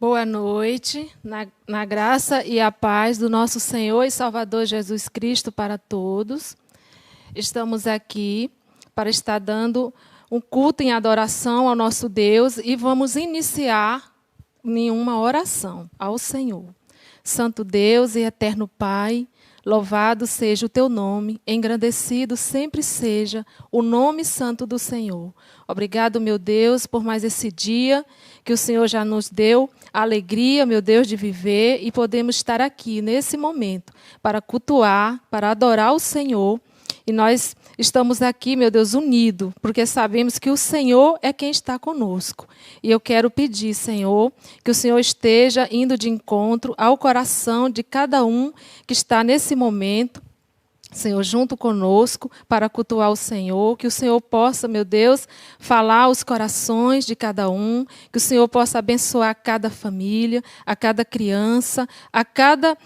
Boa noite, na graça e a paz do nosso Senhor e Salvador Jesus Cristo para todos. Estamos aqui para estar dando um culto em adoração ao nosso Deus e vamos iniciar em uma oração ao Senhor. Santo Deus e eterno Pai, louvado seja o teu nome, engrandecido sempre seja o nome santo do Senhor. Obrigado, meu Deus, por mais esse dia que o Senhor já nos deu a alegria, meu Deus, de viver e podemos estar aqui nesse momento para cultuar, para adorar o Senhor. E nós estamos aqui, meu Deus, unidos, porque sabemos que o Senhor é quem está conosco. E eu quero pedir, Senhor, que o Senhor esteja indo de encontro ao coração de cada um que está nesse momento, Senhor, junto conosco, para cultuar o Senhor, que o Senhor possa, meu Deus, falar aos corações de cada um, que o Senhor possa abençoar cada família, a cada criança, a cada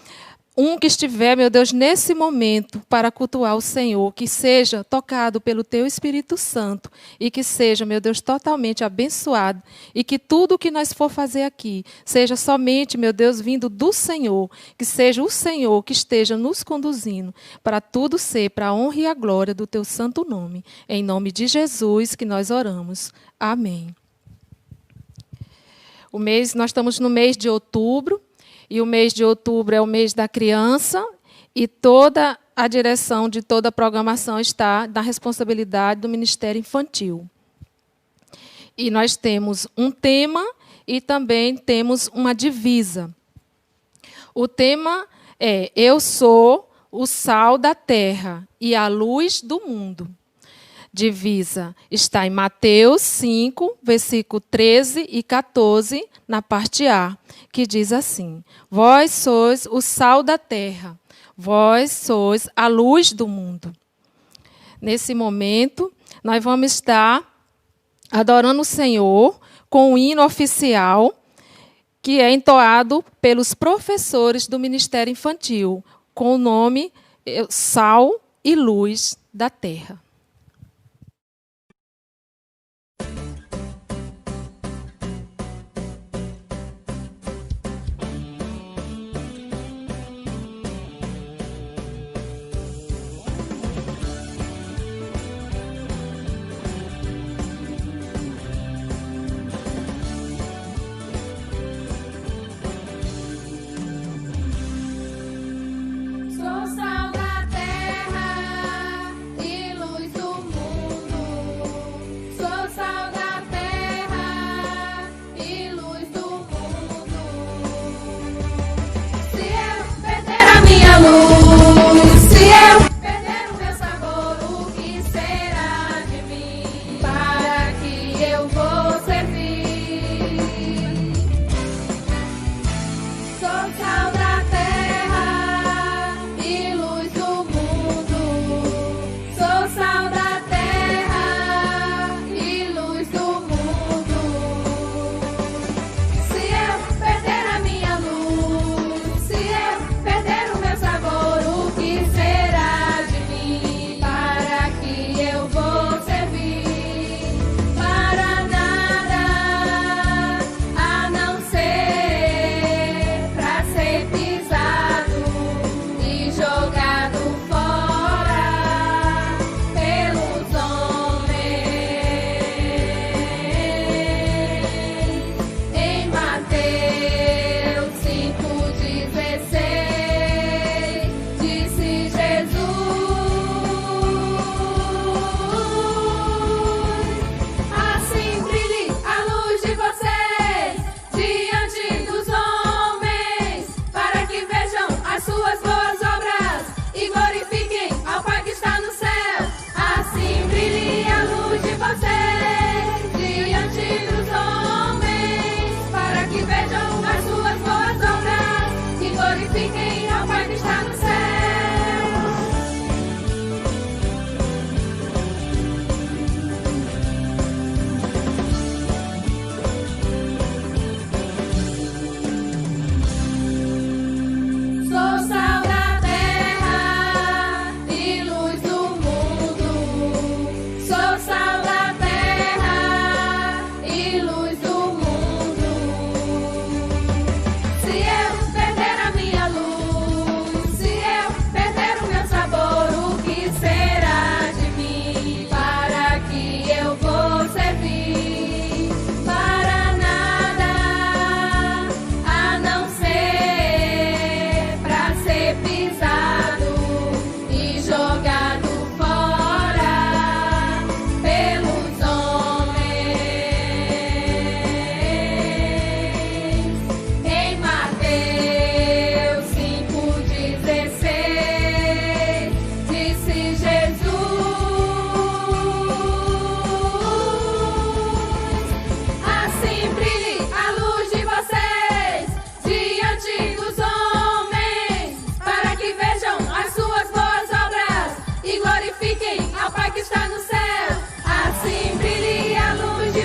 um que estiver, meu Deus, nesse momento para cultuar o Senhor, que seja tocado pelo Teu Espírito Santo e que seja, meu Deus, totalmente abençoado e que tudo o que nós for fazer aqui seja somente, meu Deus, vindo do Senhor, que seja o Senhor que esteja nos conduzindo para tudo ser para a honra e a glória do Teu santo nome. Em nome de Jesus que nós oramos. Amém. Nós estamos no mês de outubro. E o mês de outubro é o mês da criança e toda a direção de toda a programação está na responsabilidade do Ministério Infantil. E nós temos um tema e também temos uma divisa. O tema é: Eu sou o sal da terra e a luz do mundo. Divisa está em Mateus 5, versículo 13 e 14, na parte A, que diz assim: Vós sois o sal da terra, vós sois a luz do mundo. Nesse momento, nós vamos estar adorando o Senhor com um hino oficial que é entoado pelos professores do Ministério Infantil, com o nome Sal e Luz da Terra. Sou sal da terra e luz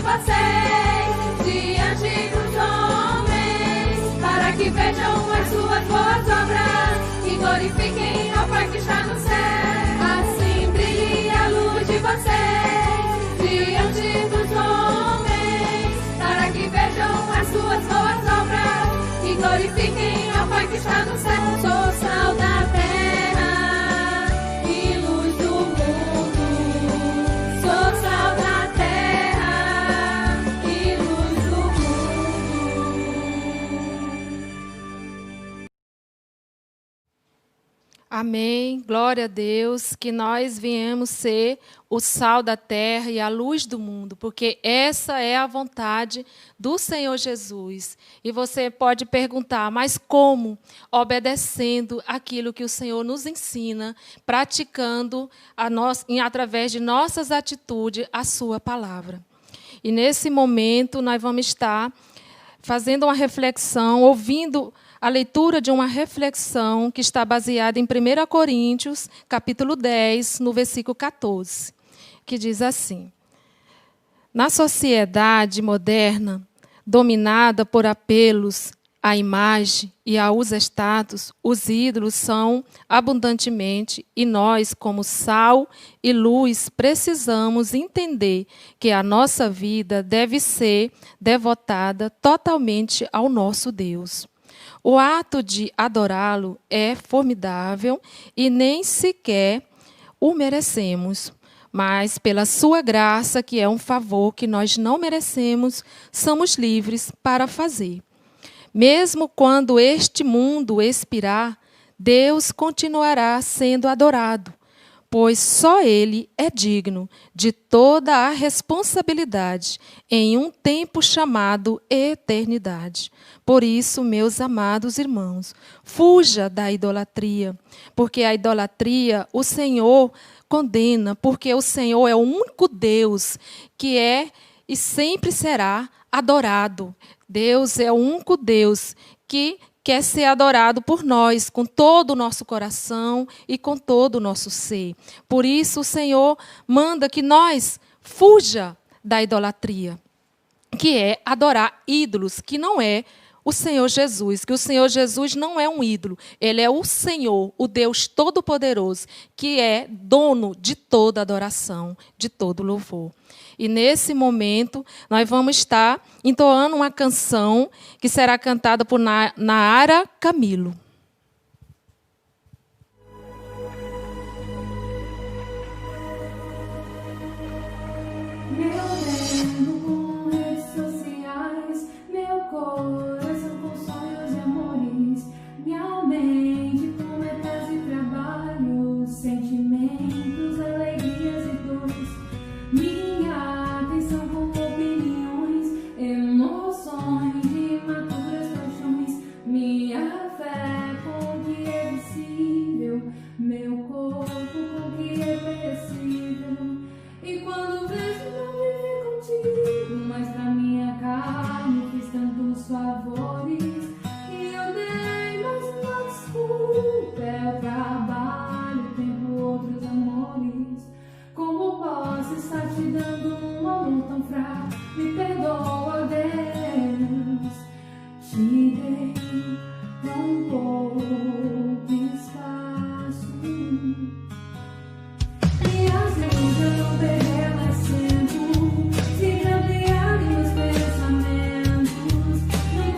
vocês diante dos homens, para que vejam as suas boas obras e glorifiquem ao Pai que está no céu. Assim brilhe a luz de vocês diante dos homens, para que vejam as suas boas obras e glorifiquem ao Pai que está no céu. Sou sal da terra e luz do mundo. Sou sal da terra e luz do mundo. Amém. Glória a Deus, que nós viemos ser o sal da terra e a luz do mundo, porque essa é a vontade do Senhor Jesus. E você pode perguntar, mas como? Obedecendo aquilo que o Senhor nos ensina, praticando através de nossas atitudes a sua palavra. E nesse momento nós vamos estar fazendo uma reflexão, ouvindo a leitura de uma reflexão que está baseada em 1 Coríntios, capítulo 10, no versículo 14, que diz assim: na sociedade moderna, dominada por apelos à imagem e aos status, os ídolos são abundantemente, e nós, como sal e luz, precisamos entender que a nossa vida deve ser devotada totalmente ao nosso Deus. O ato de adorá-lo é formidável e nem sequer o merecemos, mas pela sua graça, que é um favor que nós não merecemos, somos livres para fazer. Mesmo quando este mundo expirar, Deus continuará sendo adorado, pois só Ele é digno de toda a responsabilidade em um tempo chamado eternidade. Por isso, meus amados irmãos, fuja da idolatria, porque a idolatria o Senhor condena, porque o Senhor é o único Deus que é e sempre será adorado. Deus é o único Deus que quer ser adorado por nós, com todo o nosso coração e com todo o nosso ser. Por isso, o Senhor manda que nós fuja da idolatria, que é adorar ídolos, que não é o Senhor Jesus, que o Senhor Jesus não é um ídolo, Ele é o Senhor, o Deus Todo-Poderoso, que é dono de toda adoração, de todo louvor. E nesse momento, nós vamos estar entoando uma canção que será cantada por Nara Camilo. Meu tempo com redes sociais, meu coração com sonhos e amores, minha mente com metas e trabalhos, sentimentos, alegrias e dores, minha atenção com opiniões, emoções de imaturas paixões, minha fé com o que é visível, meu corpo com o que é perecível. E quando vejo não viver contigo, mas pra minha carne fiz tantos favores, e eu dei mais uma desculpa, é o trabalho, o tempo, outros amores. Como posso estar te dando um amor tão fraco? Me perdoa, Deus, te dei tão pouco espaço. Me ajuda a não perder mais tempo, se ampliarem os pensamentos, não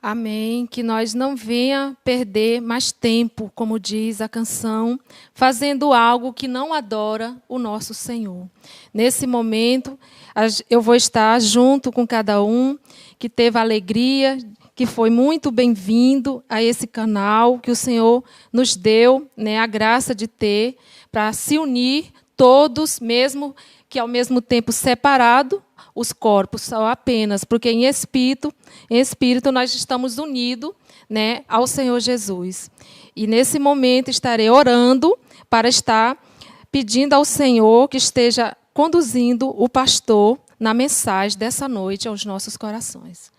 Amém. Que nós não venha perder mais tempo, como diz a canção, fazendo algo que não adora o nosso Senhor. Nesse momento, eu vou estar junto com cada um que teve a alegria, que foi muito bem-vindo a esse canal, que o Senhor nos deu, né, a graça de ter, para se unir todos, mesmo que ao mesmo tempo separado, os corpos são apenas, porque em espírito nós estamos unidos, né, ao Senhor Jesus. E nesse momento estarei orando para estar pedindo ao Senhor que esteja conduzindo o pastor na mensagem dessa noite aos nossos corações.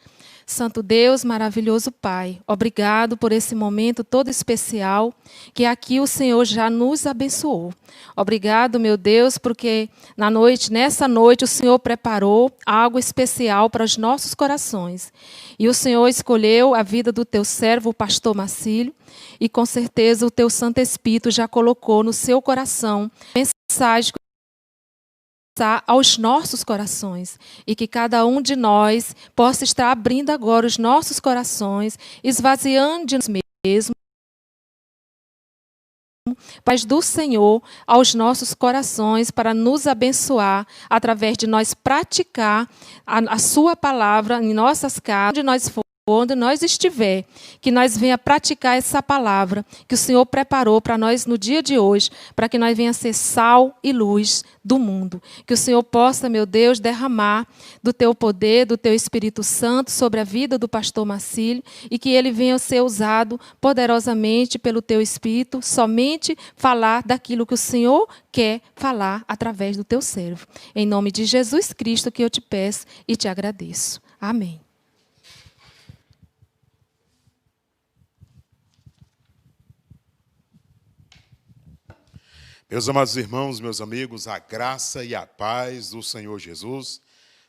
Santo Deus, maravilhoso Pai, obrigado por esse momento todo especial que aqui o Senhor já nos abençoou. Obrigado, meu Deus, porque nessa noite o Senhor preparou algo especial para os nossos corações. E o Senhor escolheu a vida do teu servo, o pastor Marcílio, e com certeza o teu Santo Espírito já colocou no seu coração mensagem aos nossos corações e que cada um de nós possa estar abrindo agora os nossos corações, esvaziando de nós mesmos, paz do Senhor aos nossos corações para nos abençoar através de nós praticar a sua palavra em nossas casas, onde nós for, onde nós estiver, que nós venha praticar essa palavra que o Senhor preparou para nós no dia de hoje, para que nós venha ser sal e luz do mundo. Que o Senhor possa, meu Deus, derramar do teu poder, do teu Espírito Santo sobre a vida do pastor Marcílio e que ele venha ser usado poderosamente pelo teu Espírito, somente falar daquilo que o Senhor quer falar através do teu servo. Em nome de Jesus Cristo que eu te peço e te agradeço. Amém. Meus amados irmãos, meus amigos, a graça e a paz do Senhor Jesus.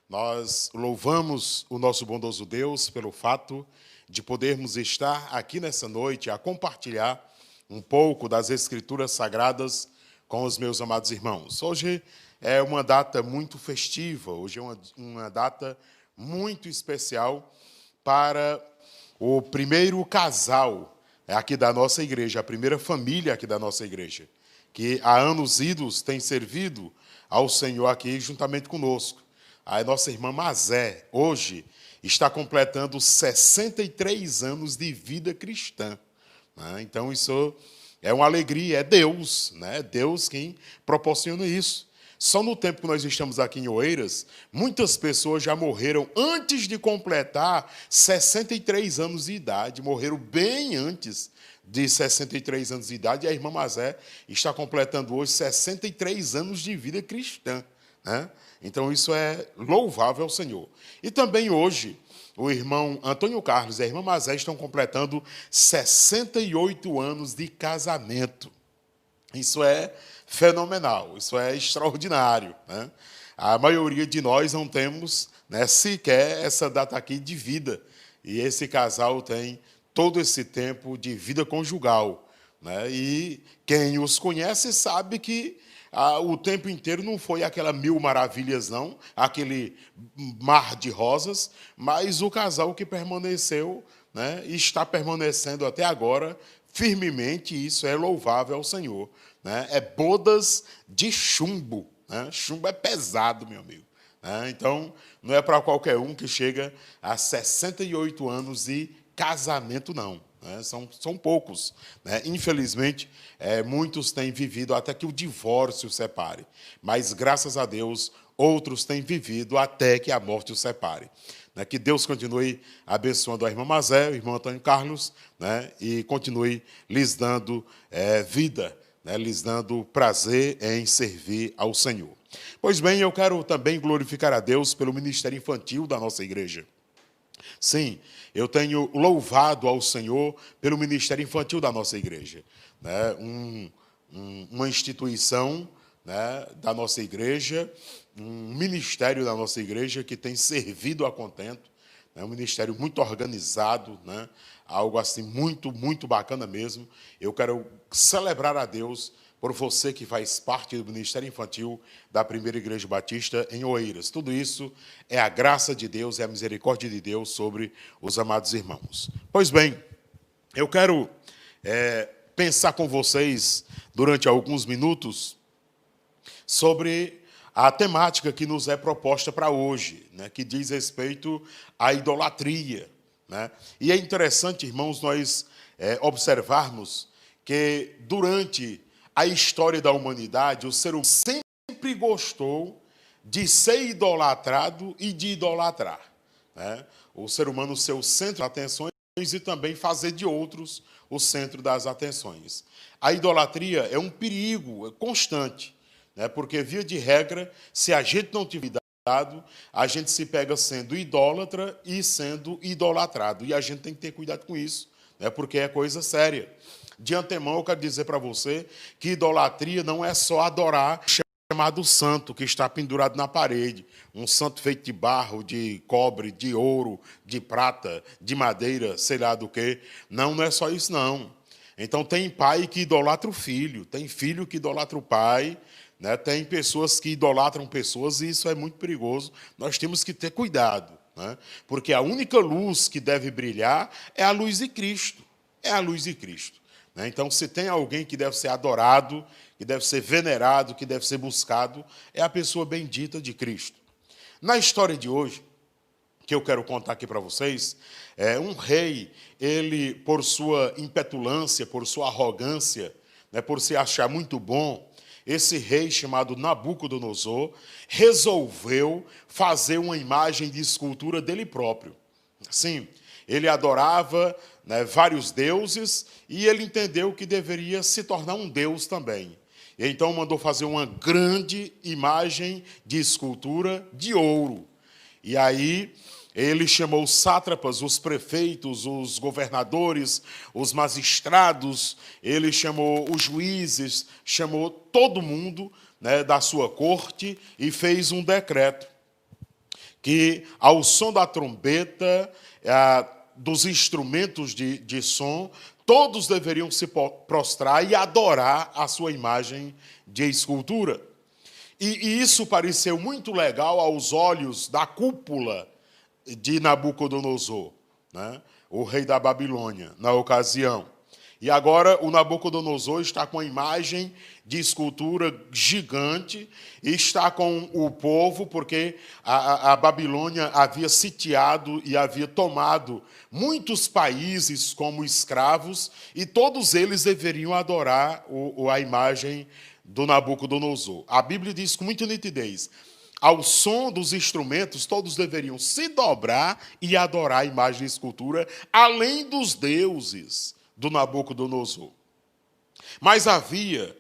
Nós louvamos o nosso bondoso Deus pelo fato de podermos estar aqui nessa noite a compartilhar um pouco das Escrituras Sagradas com os meus amados irmãos. Hoje é uma data muito festiva, hoje é uma data muito especial para o primeiro casal aqui da nossa igreja, a primeira família aqui da nossa igreja, que há anos idos tem servido ao Senhor aqui juntamente conosco. A nossa irmã Mazé, hoje, está completando 63 anos de vida cristã. Então, isso é uma alegria, é Deus, né? Deus quem proporciona isso. Só no tempo que nós estamos aqui em Oeiras, muitas pessoas já morreram antes de completar 63 anos de idade, morreram bem antes de 63 anos de idade, e a irmã Mazé está completando hoje 63 anos de vida cristã, né? Então, isso é louvável ao Senhor. E também hoje, o irmão Antônio Carlos e a irmã Mazé estão completando 68 anos de casamento. Isso é fenomenal, isso é extraordinário, né? A maioria de nós não temos, né, sequer essa data aqui de vida, e esse casal tem todo esse tempo de vida conjugal, né? E quem os conhece sabe que o tempo inteiro não foi aquela mil maravilhas, não, aquele mar de rosas, mas o casal que permaneceu, né, e está permanecendo até agora firmemente, e isso é louvável ao Senhor, né? É bodas de chumbo, né? Chumbo é pesado, meu amigo, né? Então, não é para qualquer um que chega a 68 anos de casamento, não, né? São poucos, né? Infelizmente, muitos têm vivido até que o divórcio separe, mas, graças a Deus, outros têm vivido até que a morte os separe. Né? Que Deus continue abençoando a irmã Mazé, o irmão Antônio Carlos, né? E continue lhes dando vida, né? Lhes dando prazer em servir ao Senhor. Pois bem, eu quero também glorificar a Deus pelo ministério infantil da nossa igreja. Sim, eu tenho louvado ao Senhor pelo ministério infantil da nossa igreja, né? Uma instituição, né, da nossa igreja, um ministério da nossa igreja que tem servido a contento, né? Um ministério muito organizado, né? Algo assim muito, muito bacana mesmo. Eu quero celebrar a Deus por você que faz parte do Ministério Infantil da Primeira Igreja Batista em Oeiras. Tudo isso é a graça de Deus, é a misericórdia de Deus sobre os amados irmãos. Pois bem, eu quero pensar com vocês durante alguns minutos sobre a temática que nos é proposta para hoje, né, que diz respeito à idolatria, né? E é interessante, irmãos, nós observarmos que durante a história da humanidade, o ser humano sempre gostou de ser idolatrado e de idolatrar, né? O ser humano ser o centro das atenções e também fazer de outros o centro das atenções. A idolatria é um perigo constante, né? Porque, via de regra, se a gente não tiver cuidado, a gente se pega sendo idólatra e sendo idolatrado. E a gente tem que ter cuidado com isso, né? Porque é coisa séria. De antemão, eu quero dizer para você que idolatria não é só adorar o chamado santo que está pendurado na parede. Um santo feito de barro, de cobre, de ouro, de prata, de madeira, sei lá do quê. Não, não é só isso, não. Então, tem pai que idolatra o filho, tem filho que idolatra o pai, né? Tem pessoas que idolatram pessoas e isso é muito perigoso. Nós temos que ter cuidado, né? Porque a única luz que deve brilhar é a luz de Cristo. É a luz de Cristo. Então, se tem alguém que deve ser adorado, que deve ser venerado, que deve ser buscado, é a pessoa bendita de Cristo. Na história de hoje, que eu quero contar aqui para vocês, um rei, ele, por sua impetulância, por sua arrogância, né, por se achar muito bom, esse rei chamado Nabucodonosor resolveu fazer uma imagem de escultura dele próprio. Sim, ele adorava, né, vários deuses e ele entendeu que deveria se tornar um deus também. E então mandou fazer uma grande imagem de escultura de ouro. E aí ele chamou os sátrapas, os prefeitos, os governadores, os magistrados, ele chamou os juízes, chamou todo mundo, né, da sua corte e fez um decreto que, ao som da trombeta, dos instrumentos de som, todos deveriam se prostrar e adorar a sua imagem de escultura. E isso pareceu muito legal aos olhos da cúpula de Nabucodonosor, né? O rei da Babilônia, na ocasião. E agora o Nabucodonosor está com a imagem de escultura gigante e está com o povo, porque a Babilônia havia sitiado e havia tomado muitos países como escravos e todos eles deveriam adorar a imagem do Nabucodonosor. A Bíblia diz com muita nitidez: ao som dos instrumentos, todos deveriam se dobrar e adorar a imagem de escultura, além dos deuses do Nabucodonosor. Mas havia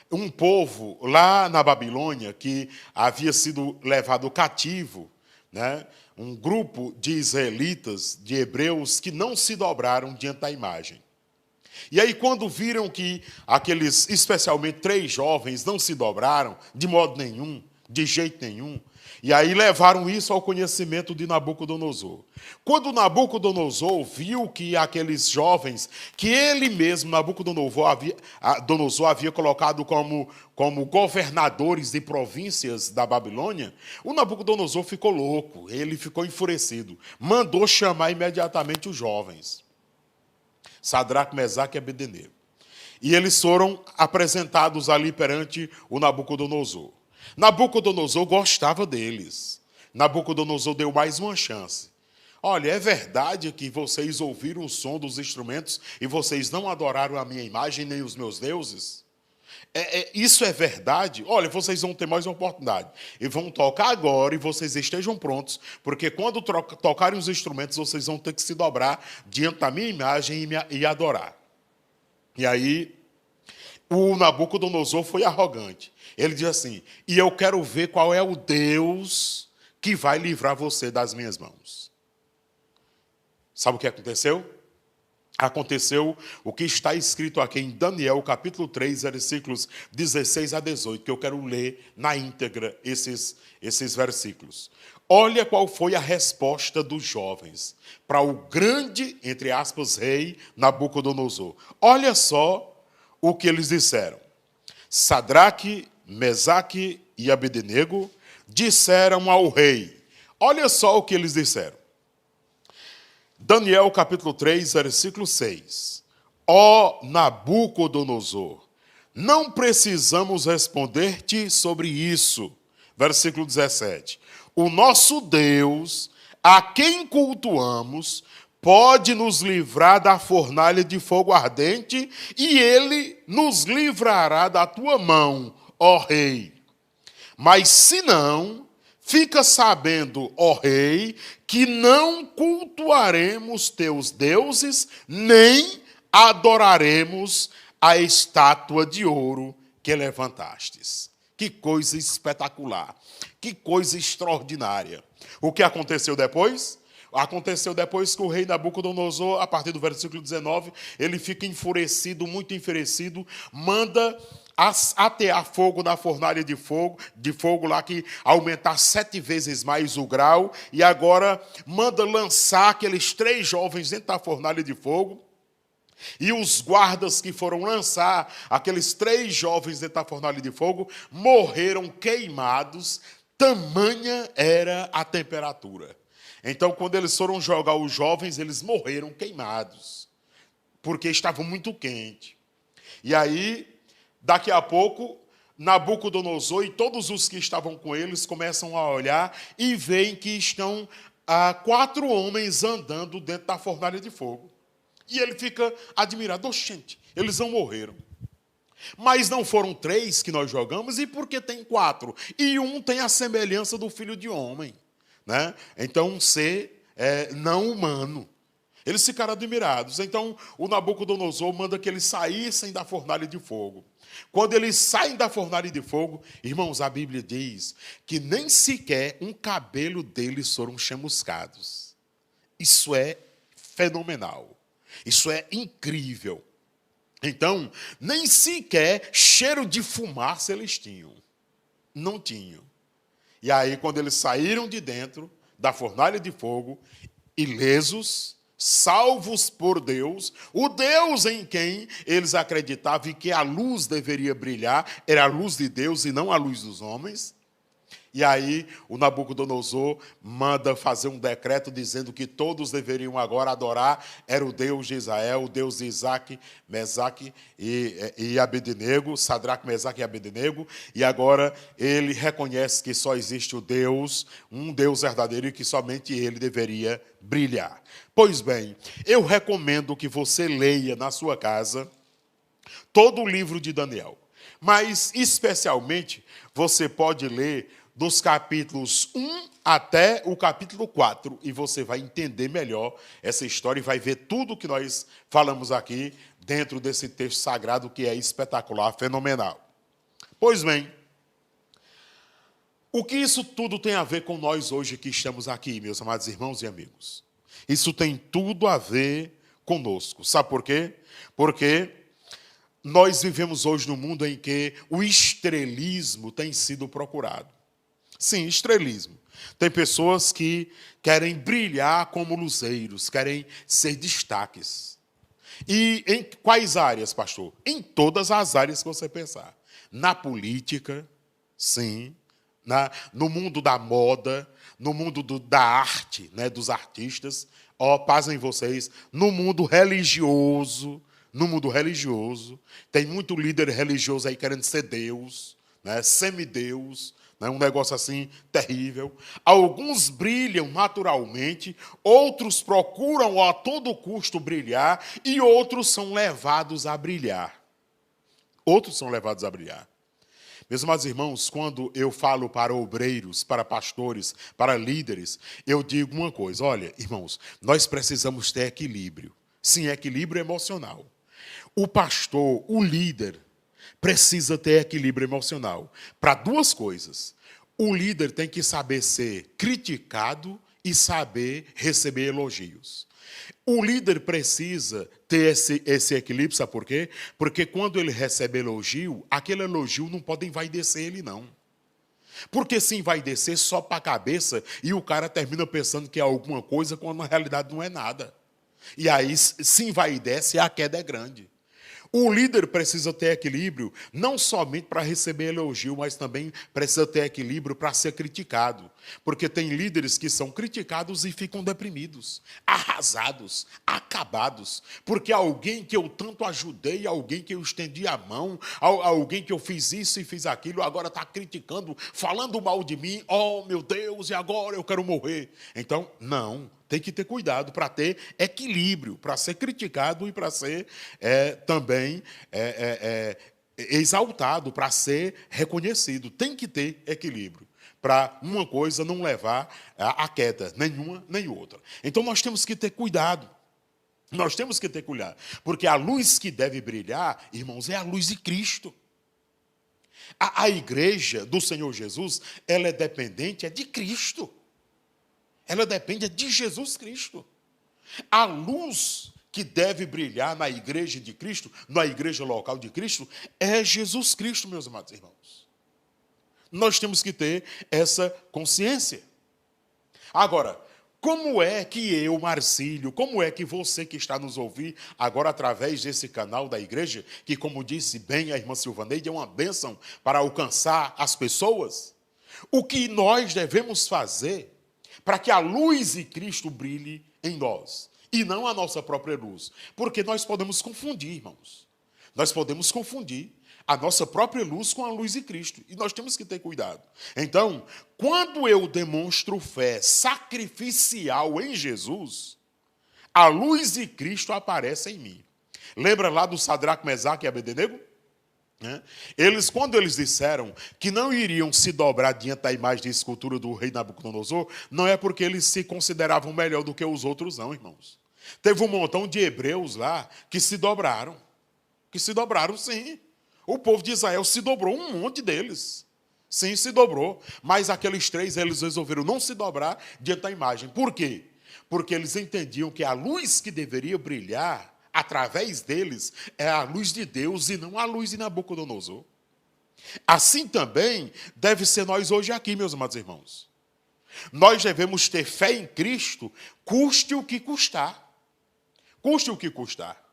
um povo lá na Babilônia que havia sido levado cativo, né? Um grupo de israelitas, de hebreus, que não se dobraram diante da imagem. E aí, quando viram que aqueles, especialmente 3 jovens, não se dobraram de modo nenhum, de jeito nenhum, e aí levaram isso ao conhecimento de Nabucodonosor. Quando Nabucodonosor viu que aqueles jovens, que ele mesmo, Nabucodonosor, havia colocado como governadores de províncias da Babilônia, o Nabucodonosor ficou louco, ele ficou enfurecido. Mandou chamar imediatamente os jovens, Sadraque, Mesaque e Abednego. E eles foram apresentados ali perante o Nabucodonosor. Nabucodonosor gostava deles. Nabucodonosor deu mais uma chance. Olha, é verdade que vocês ouviram o som dos instrumentos e vocês não adoraram a minha imagem nem os meus deuses? Isso é verdade? Olha, vocês vão ter mais uma oportunidade. E vão tocar agora e vocês estejam prontos, porque quando tocarem os instrumentos, vocês vão ter que se dobrar diante da minha imagem e adorar. E aí, o Nabucodonosor foi arrogante. Ele diz assim: e eu quero ver qual é o Deus que vai livrar você das minhas mãos. Sabe o que aconteceu? Aconteceu o que está escrito aqui em Daniel, capítulo 3, versículos 16 a 18, que eu quero ler na íntegra esses versículos. Olha qual foi a resposta dos jovens para o grande, entre aspas, rei Nabucodonosor. Olha só o que eles disseram. Sadraque, Mesaque e Abednego disseram ao rei. Olha só o que eles disseram. Daniel capítulo 3, versículo 6. Ó Nabucodonosor, não precisamos responder-te sobre isso. Versículo 17. O nosso Deus, a quem cultuamos, pode nos livrar da fornalha de fogo ardente e ele nos livrará da tua mão, ó rei. Mas se não, fica sabendo, ó rei, que não cultuaremos teus deuses, nem adoraremos a estátua de ouro que levantastes. Que coisa espetacular, que coisa extraordinária. O que aconteceu depois? Aconteceu depois que o rei Nabucodonosor, a partir do versículo 19, ele fica enfurecido, muito enfurecido, manda atear fogo na fornalha de fogo lá, que aumentar 7 vezes mais o grau, e agora manda lançar aqueles 3 jovens dentro da fornalha de fogo, e os guardas que foram lançar aqueles 3 jovens dentro da fornalha de fogo morreram queimados, tamanha era a temperatura. Então, quando eles foram jogar os jovens, eles morreram queimados, porque estavam muito quentes. E aí, daqui a pouco, Nabucodonosor e todos os que estavam com eles começam a olhar e veem que estão 4 homens andando dentro da fornalha de fogo. E ele fica admirado. Oxente, eles não morreram. Mas não foram 3 que nós jogamos, e por que tem 4? E um tem a semelhança do filho de homem, né? Então, um ser não humano. Eles ficaram admirados. Então, o Nabucodonosor manda que eles saíssem da fornalha de fogo. Quando eles saem da fornalha de fogo, irmãos, a Bíblia diz que nem sequer um cabelo deles foram chamuscados. Isso é fenomenal. Isso é incrível. Então, nem sequer cheiro de fumaça eles tinham. Não tinham. E aí, quando eles saíram de dentro da fornalha de fogo, ilesos, salvos por Deus, o Deus em quem eles acreditavam e que a luz deveria brilhar, era a luz de Deus e não a luz dos homens. E aí o Nabucodonosor manda fazer um decreto dizendo que todos deveriam agora adorar, era o Deus de Israel, o Deus de Isaque, Mesaque e Abednego, Sadraque, Mesaque e Abednego, e agora ele reconhece que só existe o Deus, um Deus verdadeiro e que somente ele deveria brilhar. Pois bem, eu recomendo que você leia na sua casa todo o livro de Daniel, mas especialmente você pode ler dos capítulos 1 até o capítulo 4, e você vai entender melhor essa história e vai ver tudo que nós falamos aqui dentro desse texto sagrado que é espetacular, fenomenal. Pois bem, o que isso tudo tem a ver com nós hoje que estamos aqui, meus amados irmãos e amigos? Isso tem tudo a ver conosco. Sabe por quê? Porque nós vivemos hoje num mundo em que o estrelismo tem sido procurado. Sim, estrelismo. Tem pessoas que querem brilhar como luzeiros, querem ser destaques. E em quais áreas, pastor? Em todas as áreas que você pensar. Na política, sim. No mundo da moda, no mundo da arte, né, dos artistas. Pasmem vocês. No mundo religioso, tem muito líder religioso aí querendo ser Deus, né, semideus. Um negócio assim terrível. Alguns brilham naturalmente, outros procuram a todo custo brilhar e outros são levados a brilhar. Meus amados irmãos, quando eu falo para obreiros, para pastores, para líderes, eu digo uma coisa: olha, irmãos, nós precisamos ter equilíbrio. Sim, equilíbrio emocional. O pastor, o líder, precisa ter equilíbrio emocional para 2 coisas. O líder tem que saber ser criticado e saber receber elogios. O líder precisa ter esse equilíbrio, sabe por quê? Porque quando ele recebe elogio, aquele elogio não pode envaidecer ele, não. Porque se envaidecer só para a cabeça e o cara termina pensando que é alguma coisa quando na realidade não é nada. E aí se envaidece e a queda é grande. O líder precisa ter equilíbrio, não somente para receber elogio, mas também precisa ter equilíbrio para ser criticado. Porque tem líderes que são criticados e ficam deprimidos, arrasados, acabados. Porque alguém que eu tanto ajudei, alguém que eu estendi a mão, alguém que eu fiz isso e fiz aquilo, agora está criticando, falando mal de mim. Oh, meu Deus, e agora eu quero morrer. Então, não. Tem que ter cuidado para ter equilíbrio, para ser criticado e para ser também exaltado, para ser reconhecido. Tem que ter equilíbrio, para uma coisa não levar à queda, nenhuma nem outra. Então nós temos que ter cuidado. Nós temos que ter cuidado, porque a luz que deve brilhar, irmãos, é a luz de Cristo. A igreja do Senhor Jesus, ela é dependente de Cristo. Ela depende de Jesus Cristo. A luz que deve brilhar na igreja de Cristo, na igreja local de Cristo, é Jesus Cristo, meus amados irmãos. Nós temos que ter essa consciência. Agora, como é que eu, Marcílio, como é que você que está nos ouvindo agora através desse canal da igreja, que, como disse bem a irmã Silvaneide, é uma bênção para alcançar as pessoas? O que nós devemos fazer para que a luz de Cristo brilhe em nós, e não a nossa própria luz. Porque nós podemos confundir, irmãos. Nós podemos confundir a nossa própria luz com a luz de Cristo, e nós temos que ter cuidado. Então, quando eu demonstro fé sacrificial em Jesus, a luz de Cristo aparece em mim. Lembra lá do Sadraque, Mesaque e Abednego? Quando eles disseram que não iriam se dobrar diante da imagem de escultura do rei Nabucodonosor, não é porque eles se consideravam melhor do que os outros, não, irmãos. Teve um montão de hebreus lá que se dobraram. Que se dobraram, sim. O povo de Israel se dobrou, um monte deles. Sim, se dobrou. Mas aqueles 3, eles resolveram não se dobrar diante da imagem. Por quê? Porque eles entendiam que a luz que deveria brilhar através deles é a luz de Deus e não a luz de Nabucodonosor. Assim também deve ser nós hoje aqui, meus amados irmãos. Nós devemos ter fé em Cristo, custe o que custar. Custe o que custar.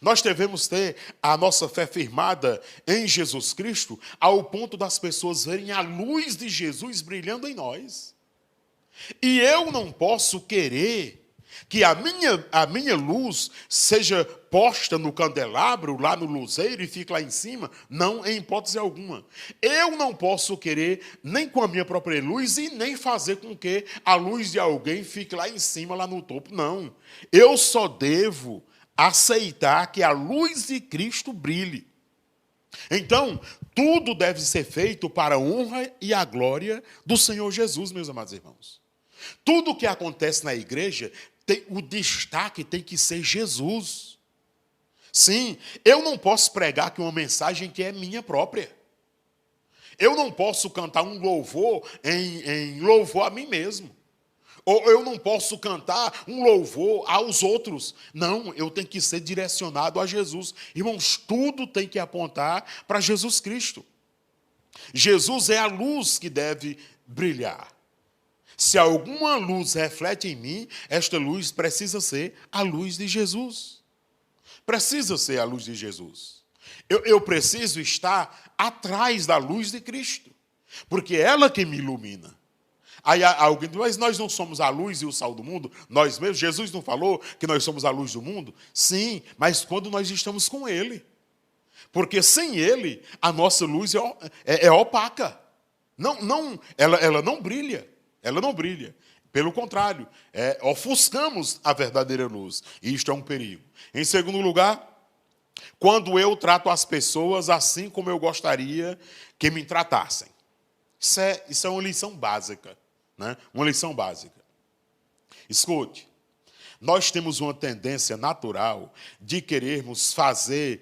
Nós devemos ter a nossa fé firmada em Jesus Cristo ao ponto das pessoas verem a luz de Jesus brilhando em nós. E eu não posso querer que a minha luz seja posta no candelabro, lá no luzeiro, e fique lá em cima. Não, em hipótese alguma. Eu não posso querer, nem com a minha própria luz, e nem fazer com que a luz de alguém fique lá em cima, lá no topo. Não. Eu só devo aceitar que a luz de Cristo brilhe. Então, tudo deve ser feito para a honra e a glória do Senhor Jesus, meus amados irmãos. Tudo que acontece na igreja, o destaque tem que ser Jesus. Sim, eu não posso pregar aqui uma mensagem que é minha própria. Eu não posso cantar um louvor em louvor a mim mesmo. Ou eu não posso cantar um louvor aos outros. Não, eu tenho que ser direcionado a Jesus. Irmãos, tudo tem que apontar para Jesus Cristo. Jesus é a luz que deve brilhar. Se alguma luz reflete em mim, esta luz precisa ser a luz de Jesus. Precisa ser a luz de Jesus. Eu preciso estar atrás da luz de Cristo, porque é ela que me ilumina. Aí alguém diz, mas nós não somos a luz e o sal do mundo? Nós mesmos, Jesus não falou que nós somos a luz do mundo? Sim, mas quando nós estamos com Ele. Porque sem Ele, a nossa luz é opaca. Ela não brilha. Ela não brilha. Pelo contrário, ofuscamos a verdadeira luz. E isto é um perigo. Em segundo lugar, quando eu trato as pessoas assim como eu gostaria que me tratassem. Isso é uma lição básica. Né? Uma lição básica. Escute. Nós temos uma tendência natural de querermos fazer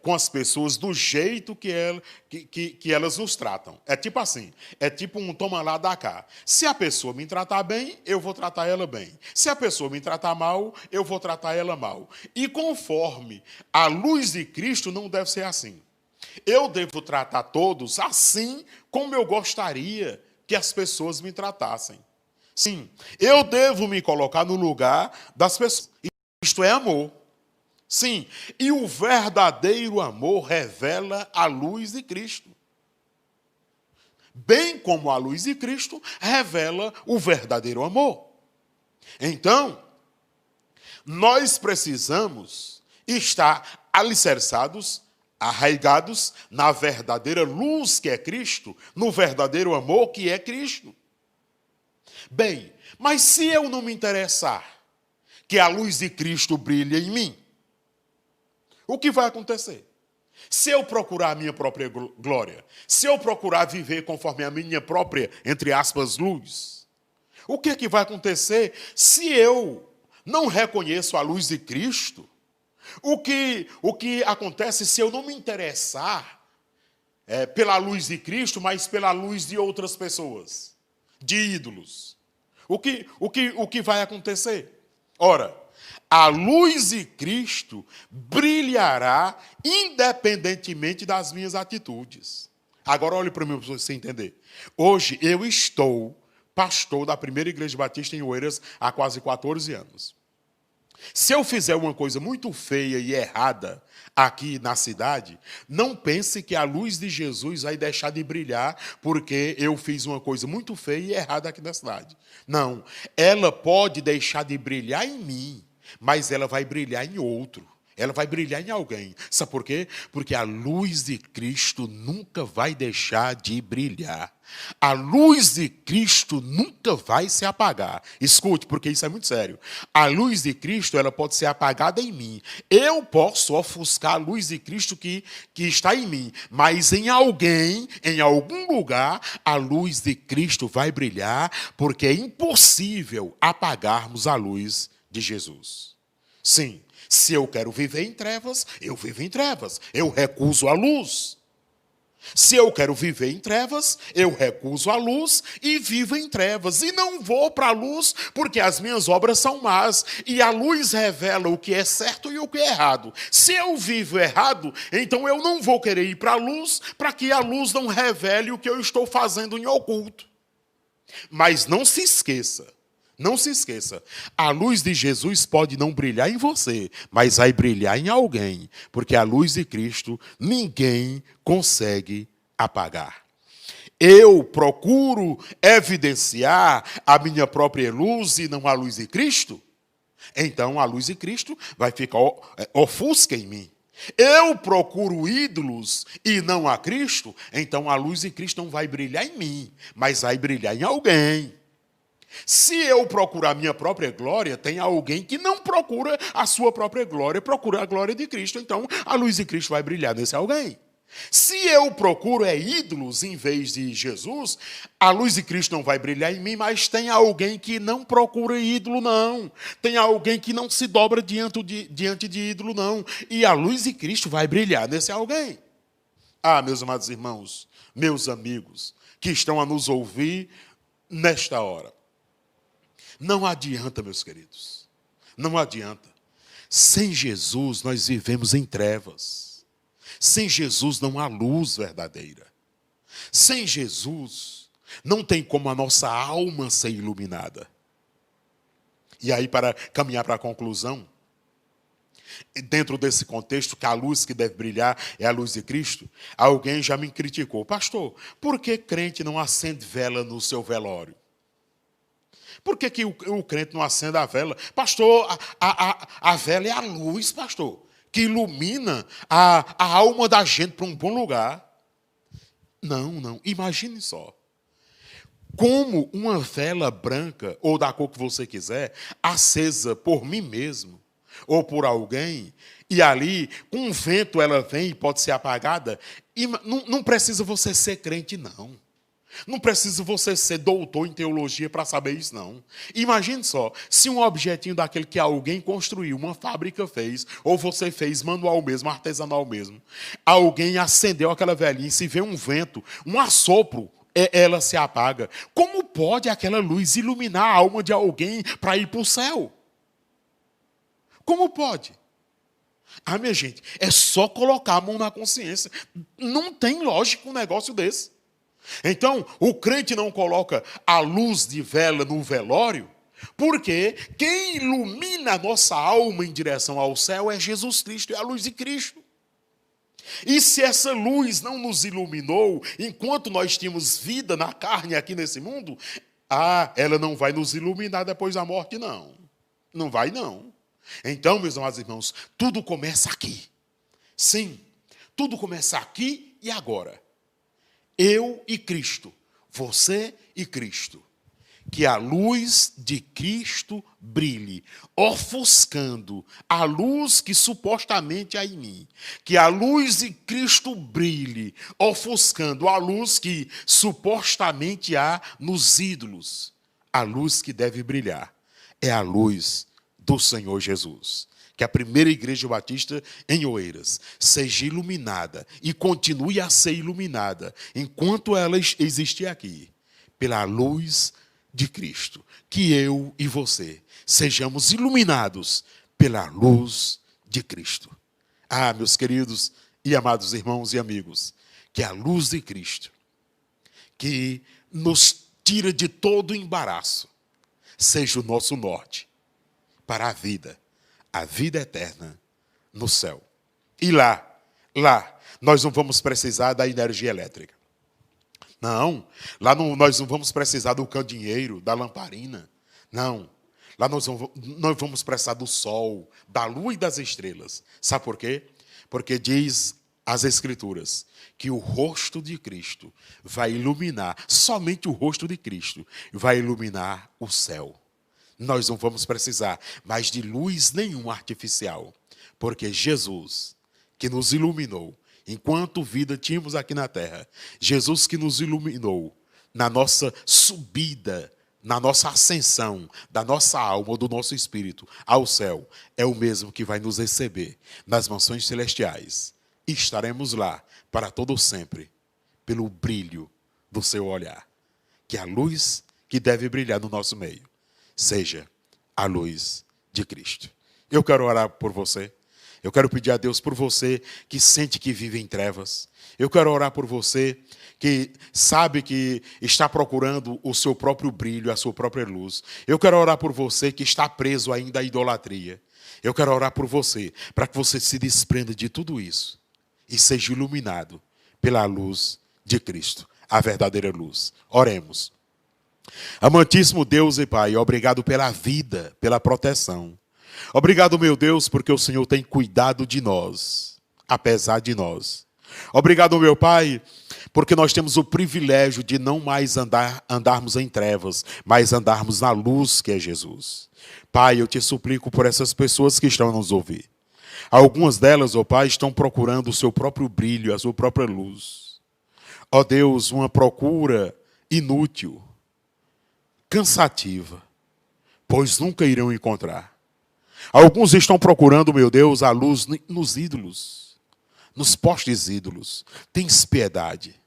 com as pessoas do jeito que elas nos tratam. É tipo assim, é tipo um toma lá, dá cá. Se a pessoa me tratar bem, eu vou tratar ela bem. Se a pessoa me tratar mal, eu vou tratar ela mal. E conforme a luz de Cristo não deve ser assim. Eu devo tratar todos assim como eu gostaria que as pessoas me tratassem. Sim, eu devo me colocar no lugar das pessoas. Isto é amor. Sim, e o verdadeiro amor revela a luz de Cristo. Bem como a luz de Cristo revela o verdadeiro amor. Então, nós precisamos estar alicerçados, arraigados na verdadeira luz que é Cristo, no verdadeiro amor que é Cristo. Bem, mas se eu não me interessar que a luz de Cristo brilhe em mim, o que vai acontecer? Se eu procurar a minha própria glória, se eu procurar viver conforme a minha própria, entre aspas, luz, o que é que vai acontecer se eu não reconheço a luz de Cristo? O que acontece se eu não me interessar pela luz de Cristo, mas pela luz de outras pessoas, de ídolos? O que vai acontecer? Ora, a luz de Cristo brilhará independentemente das minhas atitudes. Agora olhe para mim para você entender. Hoje eu estou pastor da primeira igreja batista em Oeiras há quase 14 anos. Se eu fizer uma coisa muito feia e errada aqui na cidade, não pense que a luz de Jesus vai deixar de brilhar porque eu fiz uma coisa muito feia e errada aqui na cidade. Não, ela pode deixar de brilhar em mim, mas ela vai brilhar em outro. Ela vai brilhar em alguém. Sabe por quê? Porque a luz de Cristo nunca vai deixar de brilhar. A luz de Cristo nunca vai se apagar. Escute, porque isso é muito sério. A luz de Cristo, ela pode ser apagada em mim. Eu posso ofuscar a luz de Cristo que está em mim. Mas em alguém, em algum lugar, a luz de Cristo vai brilhar, porque é impossível apagarmos a luz de Jesus. Sim. Se eu quero viver em trevas, eu vivo em trevas. Eu recuso a luz. Se eu quero viver em trevas, eu recuso a luz e vivo em trevas. E não vou para a luz porque as minhas obras são más. E a luz revela o que é certo e o que é errado. Se eu vivo errado, então eu não vou querer ir para a luz para que a luz não revele o que eu estou fazendo em oculto. Mas não se esqueça. Não se esqueça, a luz de Jesus pode não brilhar em você, mas vai brilhar em alguém, porque a luz de Cristo ninguém consegue apagar. Eu procuro evidenciar a minha própria luz e não a luz de Cristo? Então a luz de Cristo vai ficar ofusca em mim. Eu procuro ídolos e não a Cristo? Então a luz de Cristo não vai brilhar em mim, mas vai brilhar em alguém. Se eu procurar a minha própria glória, tem alguém que não procura a sua própria glória, procura a glória de Cristo. Então, a luz de Cristo vai brilhar nesse alguém. Se eu procuro ídolos em vez de Jesus, a luz de Cristo não vai brilhar em mim, mas tem alguém que não procura ídolo, não. Tem alguém que não se dobra diante de ídolo, não. E a luz de Cristo vai brilhar nesse alguém. Ah, meus amados irmãos, meus amigos, que estão a nos ouvir nesta hora. Não adianta, meus queridos, não adianta. Sem Jesus nós vivemos em trevas. Sem Jesus não há luz verdadeira. Sem Jesus não tem como a nossa alma ser iluminada. E aí, para caminhar para a conclusão, dentro desse contexto, que a luz que deve brilhar é a luz de Cristo, alguém já me criticou. Pastor, por que crente não acende vela no seu velório? Por que o crente não acende a vela? Pastor, a vela é a luz, pastor, que ilumina a alma da gente para um bom lugar. Não. Imagine só. Como uma vela branca, ou da cor que você quiser, acesa por mim mesmo, ou por alguém, e ali, com o vento ela vem e pode ser apagada, e não precisa você ser crente, não. Não precisa você ser doutor em teologia para saber isso, não. Imagine só, se um objetinho daquele que alguém construiu, uma fábrica fez, ou você fez manual mesmo, artesanal mesmo, alguém acendeu aquela velhinha, se vê um vento, um assopro, ela se apaga. Como pode aquela luz iluminar a alma de alguém para ir para o céu? Como pode? Ah, minha gente, é só colocar a mão na consciência. Não tem lógica um negócio desse. Então, o crente não coloca a luz de vela no velório Porque quem ilumina a nossa alma em direção ao céu é Jesus Cristo, é a luz de Cristo. E se essa luz não nos iluminou enquanto nós tínhamos vida na carne aqui nesse mundo, ela não vai nos iluminar depois da morte, não. Não vai, não. Então, meus amados irmãos, tudo começa aqui. Sim, tudo começa aqui e agora. Eu e Cristo, você e Cristo. Que a luz de Cristo brilhe, ofuscando a luz que supostamente há em mim. Que a luz de Cristo brilhe, ofuscando a luz que supostamente há nos ídolos. A luz que deve brilhar é a luz do Senhor Jesus. Que a primeira igreja batista em Oeiras seja iluminada e continue a ser iluminada enquanto ela existir aqui, pela luz de Cristo. Que eu e você sejamos iluminados pela luz de Cristo. Meus queridos e amados irmãos e amigos, que a luz de Cristo, que nos tira de todo embaraço, seja o nosso norte para a vida eterna no céu. E lá, nós não vamos precisar da energia elétrica. Não, nós não vamos precisar do candeeiro, da lamparina. Não, lá nós vamos precisar do sol, da lua e das estrelas. Sabe por quê? Porque diz as Escrituras que o rosto de Cristo vai iluminar, somente o rosto de Cristo vai iluminar o céu. Nós não vamos precisar mais de luz nenhuma artificial, porque Jesus, que nos iluminou, enquanto vida tínhamos aqui na terra, Jesus que nos iluminou na nossa subida, na nossa ascensão, da nossa alma ou do nosso espírito ao céu, é o mesmo que vai nos receber nas mansões celestiais. E estaremos lá para todo sempre, pelo brilho do seu olhar. Que a luz que deve brilhar no nosso meio seja a luz de Cristo. Eu quero orar por você. Eu quero pedir a Deus por você que sente que vive em trevas. Eu quero orar por você que sabe que está procurando o seu próprio brilho, a sua própria luz. Eu quero orar por você que está preso ainda à idolatria. Eu quero orar por você para que você se desprenda de tudo isso e seja iluminado pela luz de Cristo, a verdadeira luz. Oremos. Amantíssimo Deus e Pai, obrigado pela vida, pela proteção. Obrigado, meu Deus, porque o Senhor tem cuidado de nós, apesar de nós. Obrigado, meu Pai, porque nós temos o privilégio de não mais andarmos em trevas, mas andarmos na luz que é Jesus. Pai, eu te suplico por essas pessoas que estão a nos ouvir. Algumas delas, ó Pai, estão procurando o seu próprio brilho, a sua própria luz. Ó Deus, uma procura inútil, cansativa, pois nunca irão encontrar. Alguns estão procurando, meu Deus, a luz nos ídolos, nos postes ídolos. Tens piedade.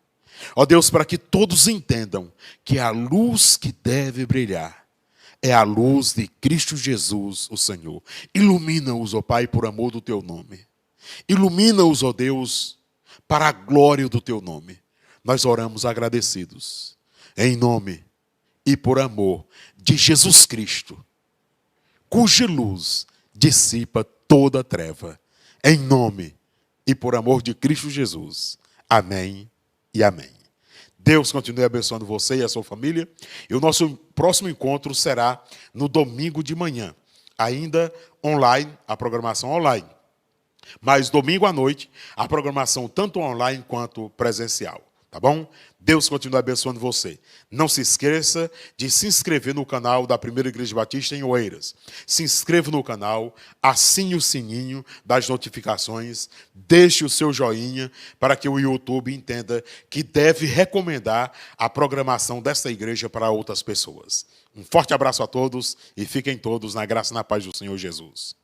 Ó Deus, para que todos entendam que a luz que deve brilhar é a luz de Cristo Jesus, o Senhor. Ilumina-os, ó Pai, por amor do teu nome. Ilumina-os, ó Deus, para a glória do teu nome. Nós oramos agradecidos, em nome e por amor de Jesus Cristo, cuja luz dissipa toda treva. Em nome e por amor de Cristo Jesus. Amém e amém. Deus continue abençoando você e a sua família. E o nosso próximo encontro será no domingo de manhã. Ainda online, a programação online. Mas domingo à noite, a programação tanto online quanto presencial. Tá bom? Deus continue abençoando você. Não se esqueça de se inscrever no canal da Primeira Igreja Batista em Oeiras. Se inscreva no canal, assine o sininho das notificações, deixe o seu joinha para que o YouTube entenda que deve recomendar a programação desta igreja para outras pessoas. Um forte abraço a todos e fiquem todos na graça e na paz do Senhor Jesus.